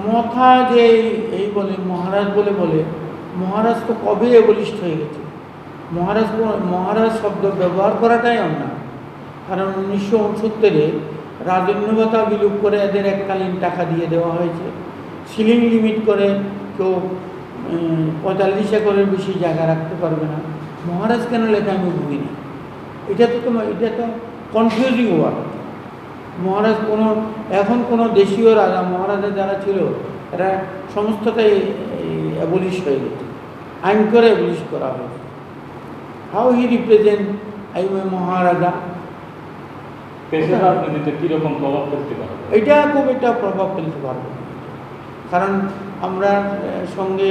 মথা যে এই বলে মহারাজ বলে মহারাজ তো কবে এবলিস্ট হয়ে গেছে। মহারাজ শব্দ ব্যবহার করাটাই অন্যায়। কারণ 1969-এ রাজন্যবতা বিলুপ করে এদের এককালীন টাকা দিয়ে দেওয়া হয়েছে। সিলিং লিমিট করে কেউ 45 একরের বেশি জায়গা রাখতে পারবে না। মহারাজ কেন লেখা আমি বুঝি না। এটা তো কনফিউজিং ওয়ার্ড। মহারাজ এখন কোনো দেশীয় রাজা মহারাজা যারা ছিল এরা সমস্তটাই অ্যাবলিশ হয়ে গেছে, আইন করে অ্যাবলিশ করা হয়েছে। How he represent I am a Maharaja, কীরকম প্রভাব ফেলতে পারবে? এটা খুব একটা প্রভাব ফেলতে পারবে, কারণ আমরা সঙ্গে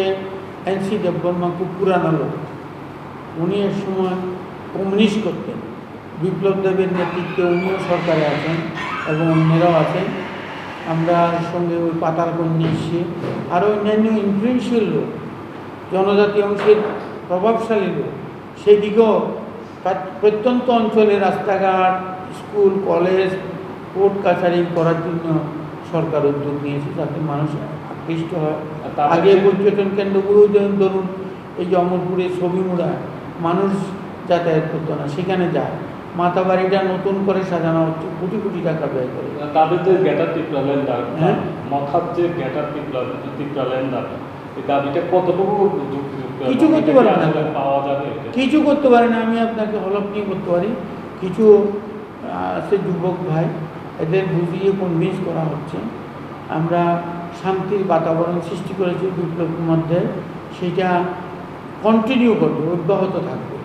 এনসি দেববর্মা খুব পুরানো লোক। উনি এক সময় কমিউনিস্ট করতেন। বিপ্লব দেবের নেতৃত্বে উনিও সরকারে আছেন এবং অন্যরাও আছেন। আমরা সঙ্গে ওই পাতালগঞ্জে এসে আরও অন্যান্য ইনফ্লুয়েন্সিয়াল লোক, জনজাতি অংশের প্রভাবশালী লোক, সেদিকেও প্রত্যন্ত অঞ্চলে রাস্তাঘাট, স্কুল, কলেজ, কোর্ট কাছারি করার জন্য সরকার উদ্যোগ নিয়েছে, যাতে মানুষ আকৃষ্ট হয়। আগে পর্যটন কেন্দ্রগুলো ধরুন এই যে অমরপুরে ছবিমুড়া, মানুষ যাতায়াত করতো না, সেখানে যায়। মাথা বাড়িটা নতুন করে সাজানো হচ্ছে, কোটি কোটি টাকা ব্যয় করে। তাদের যে গ্যাটার টিপ্লালেন দাবি, হ্যাঁ, মথার যে গ্যাটার টিপ্লালেন দাবি, এই দাবিটা কতটুকু কিছু করতে পারে না, পাওয়া যাবে? কিছু করতে পারে না। আমি আপনাকে হলফ নিয়ে করতে পারি, কিছু আছে যুবক ভাই, এদের বুঝিয়ে কনভিন্স করা হচ্ছে। আমরা শান্তির বাতাবরণ সৃষ্টি করেছি বিপ্লবের মধ্যে, সেটা কন্টিনিউ করবো, অব্যাহত থাকবে।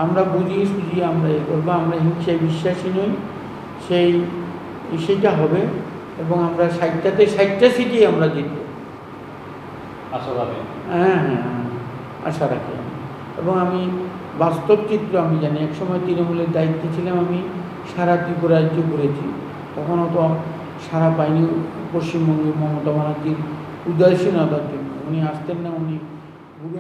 আমরা বুঝিয়ে সুঝিয়ে আমরা করবো। আমরা হিংসায় বিশ্বাসী নই, সেইটা হবে। এবং আমরা 60টা সিটি আমরা জিতব, আশা রাখি। হ্যাঁ, আশা রাখি। এবং আমি বাস্তব চিত্র আমি জানি। একসময় তৃণমূলের দায়িত্বে ছিলাম, আমি সারা ত্রিপুরা রাজ্য ঘুরেছি। তখনও তো সারা পাইনি পশ্চিমবঙ্গে মমতা ব্যানার্জির উদাসীনতার জন্য। উনি আসতেন না, উনি ঘুরে